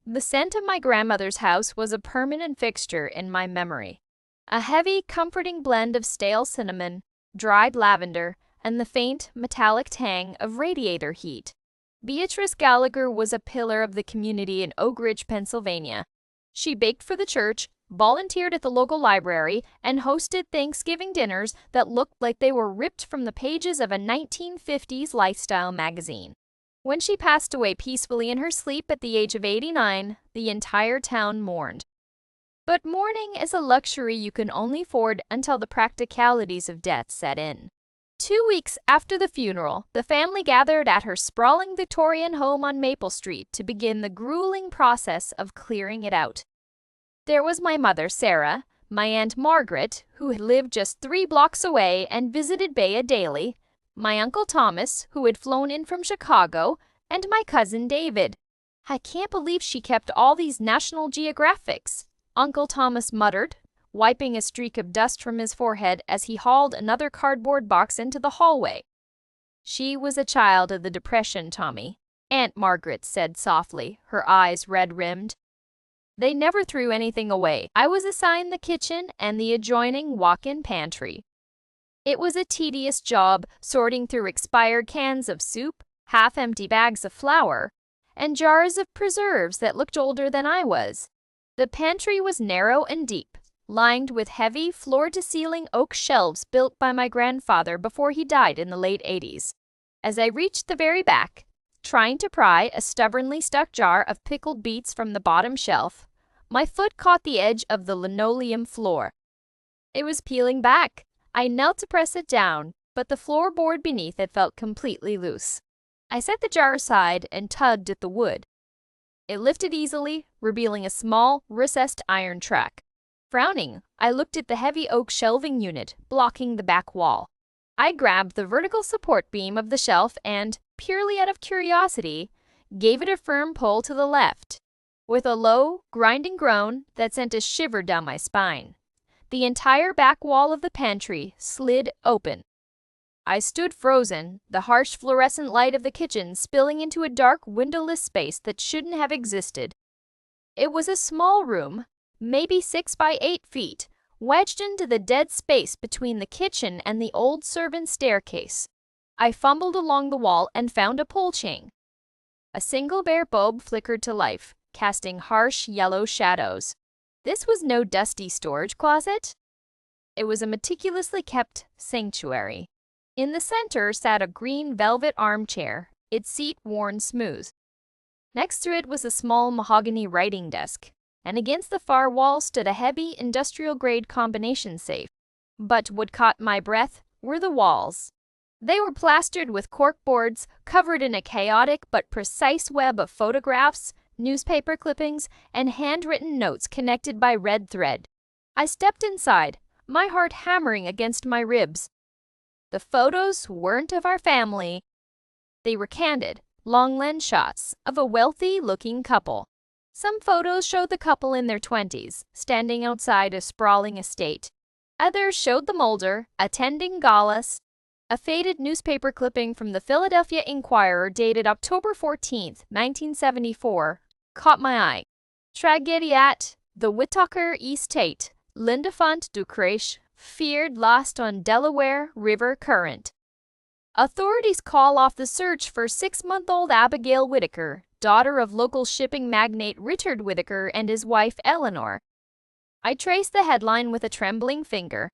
The scent of my grandmother's house was a permanent fixture in my memory. A heavy, comforting blend of stale cinnamon, dried lavender, and the faint, metallic tang of radiator heat. Beatrice Gallagher was a pillar of the community in Oak Ridge, Pennsylvania. She baked for the church, volunteered at the local library, and hosted Thanksgiving dinners that looked like they were ripped from the pages of a 1950s lifestyle magazine. When she passed away peacefully in her sleep at the age of 89, the entire town mourned. But mourning is a luxury you can only afford until the practicalities of death set in. 2 weeks after the funeral, the family gathered at her sprawling Victorian home on Maple Street to begin the grueling process of clearing it out. There was my mother, Sarah, my Aunt Margaret, who had lived just 3 blocks away and visited Bea daily, my Uncle Thomas, who had flown in from Chicago, and my cousin David. "I can't believe she kept all these National Geographics," Uncle Thomas muttered, wiping a streak of dust from his forehead as he hauled another cardboard box into the hallway. "She was a child of the Depression, Tommy," Aunt Margaret said softly, her eyes red-rimmed. "They never threw anything away. I was assigned the kitchen and the adjoining walk-in pantry. It was a tedious job, sorting through expired cans of soup, half-empty bags of flour, and jars of preserves that looked older than I was. The pantry was narrow and deep, lined with heavy floor-to-ceiling oak shelves built by my grandfather before he died in the late 80s. As I reached the very back, trying to pry a stubbornly stuck jar of pickled beets from the bottom shelf, my foot caught the edge of the linoleum floor. It was peeling back. I knelt to press it down, but the floorboard beneath it felt completely loose. I set the jar aside and tugged at the wood. It lifted easily, revealing a small, recessed iron track. Frowning, I looked at the heavy oak shelving unit blocking the back wall. I grabbed the vertical support beam of the shelf and, purely out of curiosity, gave it a firm pull to the left. With a low, grinding groan that sent a shiver down my spine, the entire back wall of the pantry slid open. I stood frozen, the harsh fluorescent light of the kitchen spilling into a dark, windowless space that shouldn't have existed. It was a small room, maybe 6 by 8 feet, wedged into the dead space between the kitchen and the old servant staircase. I fumbled along the wall and found a pole chain. A single bare bulb flickered to life, casting harsh yellow shadows. This was no dusty storage closet. It was a meticulously kept sanctuary. In the center sat a green velvet armchair, its seat worn smooth. Next to it was a small mahogany writing desk, and against the far wall stood a heavy industrial-grade combination safe. But what caught my breath were the walls. They were plastered with corkboards, covered in a chaotic but precise web of photographs, newspaper clippings, and handwritten notes connected by red thread. I stepped inside, my heart hammering against my ribs. The photos weren't of our family. They were candid, long lens shots of a wealthy-looking couple. Some photos showed the couple in their 20s, standing outside a sprawling estate. Others showed them older, attending galas. A faded newspaper clipping from the Philadelphia Inquirer dated October 14, 1974, caught my eye. Tragedy at the Whitaker Estate, Lindefont du Crèche, feared lost on Delaware River current. Authorities call off the search for 6-month-old Abigail Whitaker, daughter of local shipping magnate Richard Whitaker and his wife Eleanor. I traced the headline with a trembling finger.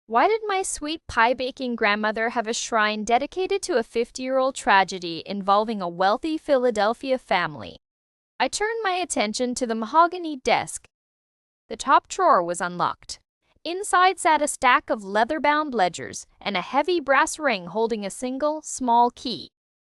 Why did my sweet pie-baking grandmother have a shrine dedicated to a 50-year-old tragedy involving a wealthy Philadelphia family? I turned my attention to the mahogany desk. The top drawer was unlocked. Inside sat a stack of leather-bound ledgers and a heavy brass ring holding a single, small key.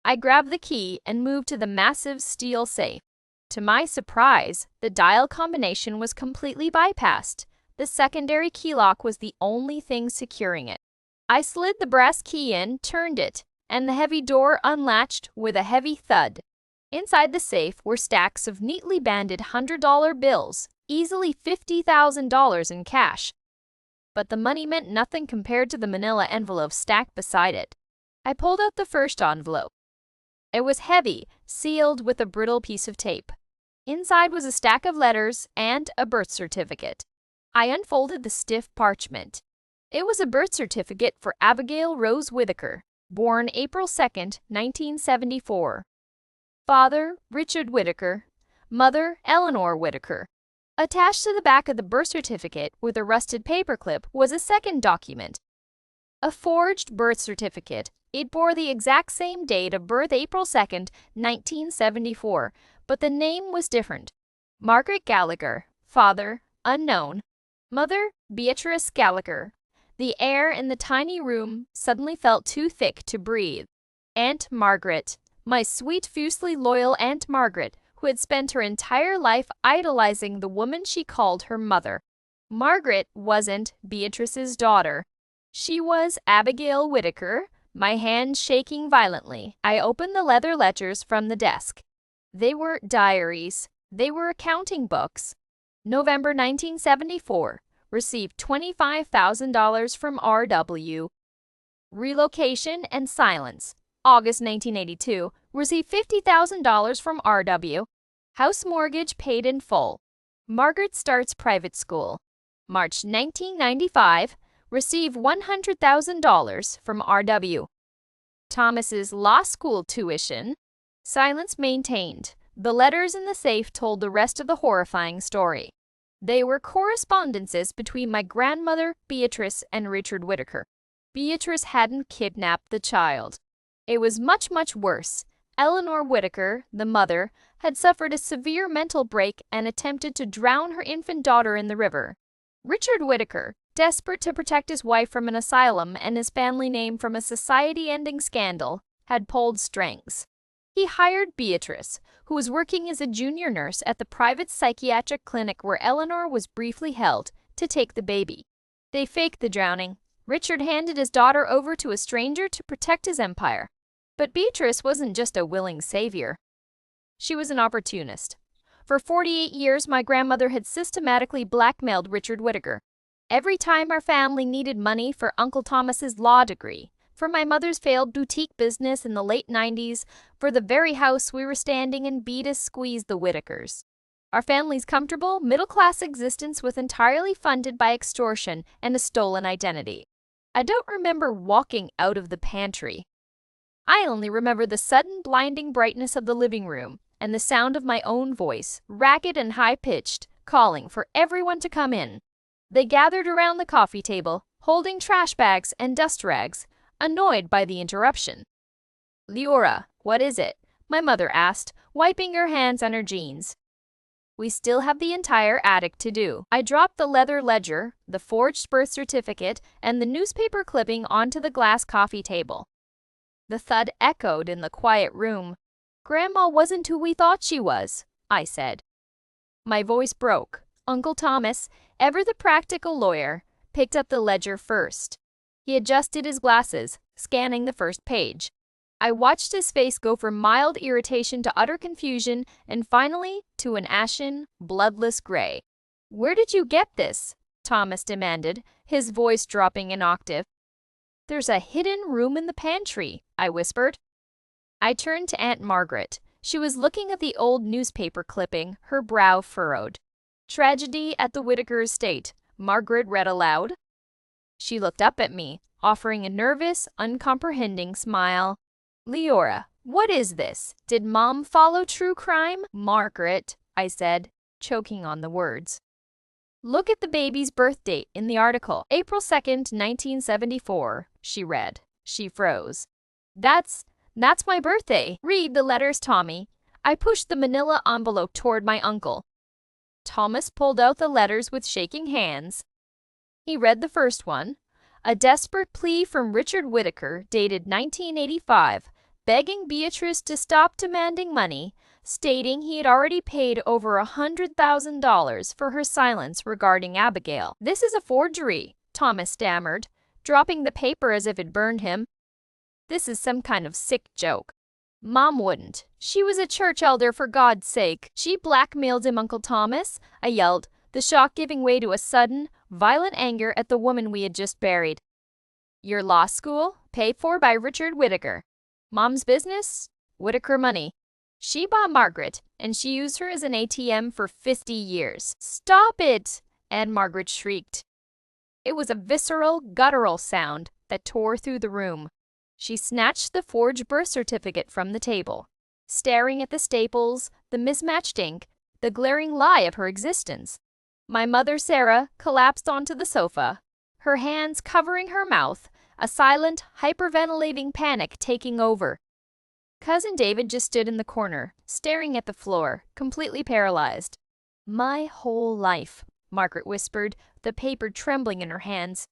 I grabbed the key and moved to the massive steel safe. To my surprise, the dial combination was completely bypassed. The secondary key lock was the only thing securing it. I slid the brass key in, turned it, and the heavy door unlatched with a heavy thud. Inside the safe were stacks of neatly banded $100 bills, easily $50,000 in cash. But the money meant nothing compared to the manila envelope stacked beside it. I pulled out the first envelope. It was heavy, sealed with a brittle piece of tape. Inside was a stack of letters and a birth certificate. I unfolded the stiff parchment. It was a birth certificate for Abigail Rose Whittaker, born April 2nd, 1974. Father, Richard Whittaker. Mother, Eleanor Whittaker. Attached to the back of the birth certificate with a rusted paperclip was a second document. A forged birth certificate. It bore the exact same date of birth, April 2nd, 1974, but the name was different. Margaret Gallagher. Father, unknown. Mother, Beatrice Gallagher. The air in the tiny room suddenly felt too thick to breathe. Aunt Margaret. My sweet, fiercely loyal Aunt Margaret, who had spent her entire life idolizing the woman she called her mother. Margaret wasn't Beatrice's daughter. She was Abigail Whittaker. My hand shaking violently, I opened the leather ledgers from the desk. They were diaries. They were accounting books. November 1974. Received $25,000 from R.W. Relocation and silence. August 1982. Received $50,000 from R.W. House mortgage paid in full. Margaret starts private school. March 1995. Received $100,000 from R.W. Thomas's law school tuition. Silence maintained. The letters in the safe told the rest of the horrifying story. They were correspondences between my grandmother, Beatrice, and Richard Whittaker. Beatrice hadn't kidnapped the child. It was much, much worse. Eleanor Whittaker, the mother, had suffered a severe mental break and attempted to drown her infant daughter in the river. Richard Whittaker, desperate to protect his wife from an asylum and his family name from a society-ending scandal, had pulled strings. He hired Beatrice, who was working as a junior nurse at the private psychiatric clinic where Eleanor was briefly held, to take the baby. They faked the drowning. Richard handed his daughter over to a stranger to protect his empire. But Beatrice wasn't just a willing savior. She was an opportunist. For 48 years, my grandmother had systematically blackmailed Richard Whittaker. Every time our family needed money for Uncle Thomas's law degree, for my mother's failed boutique business in the late 90s, for the very house we were standing in, Beatrice squeezed the Whittakers. Our family's comfortable, middle-class existence was entirely funded by extortion and a stolen identity. I don't remember walking out of the pantry. I only remember the sudden blinding brightness of the living room and the sound of my own voice, ragged and high-pitched, calling for everyone to come in. They gathered around the coffee table, holding trash bags and dust rags, annoyed by the interruption. "Leora, what is it?" my mother asked, wiping her hands on her jeans. "We still have the entire attic to do." I dropped the leather ledger, the forged birth certificate, and the newspaper clipping onto the glass coffee table. The thud echoed in the quiet room. "Grandma wasn't who we thought she was," I said. My voice broke. Uncle Thomas, ever the practical lawyer, picked up the ledger first. He adjusted his glasses, scanning the first page. I watched his face go from mild irritation to utter confusion and finally to an ashen, bloodless gray. "Where did you get this?" Thomas demanded, his voice dropping an octave. "There's a hidden room in the pantry," I whispered. I turned to Aunt Margaret. She was looking at the old newspaper clipping, her brow furrowed. "Tragedy at the Whittaker estate," Margaret read aloud. She looked up at me, offering a nervous, uncomprehending smile. "Leora, what is this? Did Mom follow true crime?" "Margaret," I said, choking on the words. "Look at the baby's birth date in the article. April 2nd, 1974, she read. She froze. That's my birthday. Read the letters, Tommy." I pushed the manila envelope toward my uncle. Thomas pulled out the letters with shaking hands. He read the first one. A desperate plea from Richard Whittaker, dated 1985, begging Beatrice to stop demanding money, stating he had already paid over $100,000 for her silence regarding Abigail. "This is a forgery," Thomas stammered, dropping the paper as if it burned him. "This is some kind of sick joke. Mom wouldn't. She was a church elder, for God's sake. She blackmailed him, Uncle Thomas," I yelled, the shock giving way to a sudden, violent anger at the woman we had just buried. "Your law school? Paid for by Richard Whittaker. Mom's business? Whittaker money. She bought Margaret, and she used her as an ATM for 50 years. Stop it! Aunt Margaret shrieked. It was a visceral, guttural sound that tore through the room. She snatched the forged birth certificate from the table, staring at the staples, the mismatched ink, the glaring lie of her existence. My mother, Sarah, collapsed onto the sofa, her hands covering her mouth, a silent, hyperventilating panic taking over. Cousin David just stood in the corner, staring at the floor, completely paralyzed. "My whole life," Margaret whispered, the paper trembling in her hands.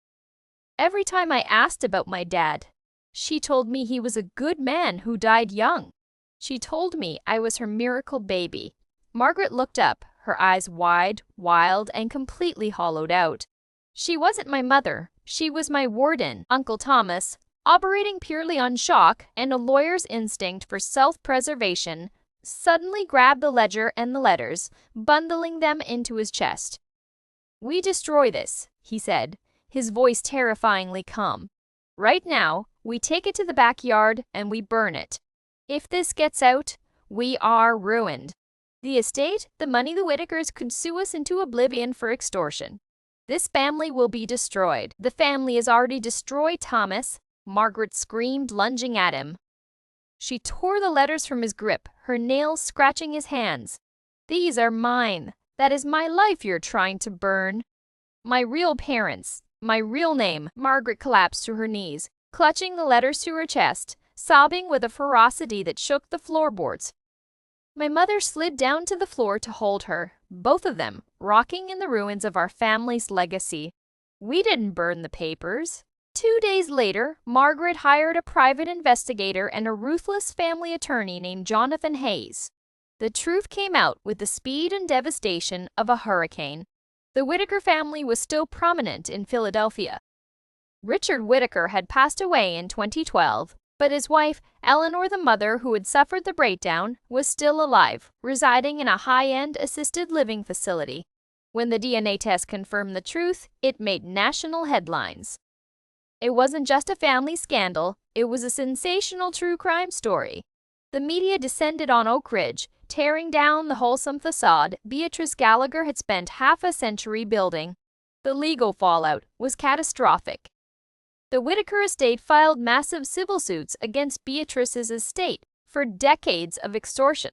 "Every time I asked about my dad, she told me he was a good man who died young. She told me I was her miracle baby." Margaret looked up, her eyes wide, wild, and completely hollowed out. "She wasn't my mother. She was my warden, Uncle Thomas." Operating purely on shock and a lawyer's instinct for self-preservation, suddenly grabbed the ledger and the letters, bundling them into his chest. "We destroy this," he said, his voice terrifyingly calm. "Right now, we take it to the backyard and we burn it. If this gets out, we are ruined. The estate, the money, the Whitakers could sue us into oblivion for extortion. This family will be destroyed. The family has already destroyed Thomas," Margaret screamed, lunging at him. She tore the letters from his grip, her nails scratching his hands. "These are mine. That is my life you're trying to burn. My real parents, my real name." Margaret collapsed to her knees, clutching the letters to her chest, sobbing with a ferocity that shook the floorboards. My mother slid down to the floor to hold her, both of them rocking in the ruins of our family's legacy. "We didn't burn the papers." 2 days later, Margaret hired a private investigator and a ruthless family attorney named Jonathan Hayes. The truth came out with the speed and devastation of a hurricane. The Whitaker family was still prominent in Philadelphia. Richard Whitaker had passed away in 2012, but his wife, Eleanor, the mother who had suffered the breakdown, was still alive, residing in a high-end assisted living facility. When the DNA test confirmed the truth, it made national headlines. It wasn't just a family scandal, it was a sensational true crime story. The media descended on Oak Ridge, tearing down the wholesome facade Beatrice Gallagher had spent half a century building. The legal fallout was catastrophic. The Whitaker estate filed massive civil suits against Beatrice's estate for decades of extortion.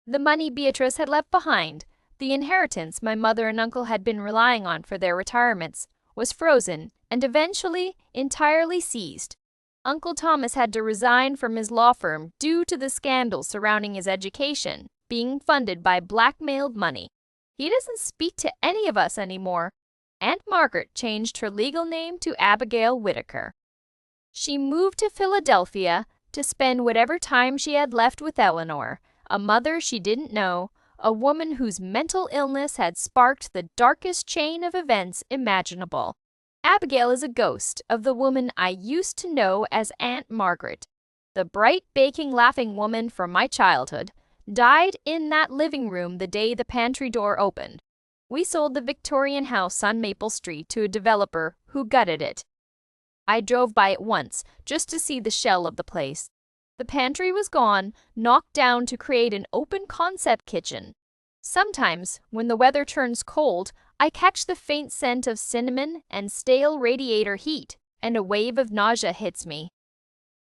The money Beatrice had left behind, the inheritance my mother and uncle had been relying on for their retirements, was frozen and eventually entirely seized. Uncle Thomas had to resign from his law firm due to the scandals surrounding his education being funded by blackmailed money. He doesn't speak to any of us anymore. Aunt Margaret changed her legal name to Abigail Whitaker. She moved to Philadelphia to spend whatever time she had left with Eleanor, a mother she didn't know, a woman whose mental illness had sparked the darkest chain of events imaginable. Abigail is a ghost of the woman I used to know as Aunt Margaret. The bright, baking, laughing woman from my childhood died in that living room the day the pantry door opened. We sold the Victorian house on Maple Street to a developer who gutted it. I drove by it once just to see the shell of the place. The pantry was gone, knocked down to create an open-concept kitchen. Sometimes, when the weather turns cold, I catch the faint scent of cinnamon and stale radiator heat, and a wave of nausea hits me.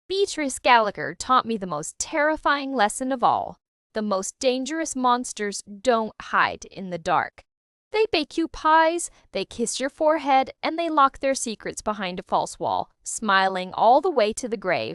Beatrice Gallagher taught me the most terrifying lesson of all. The most dangerous monsters don't hide in the dark. They bake you pies, they kiss your forehead, and they lock their secrets behind a false wall, smiling all the way to the grave.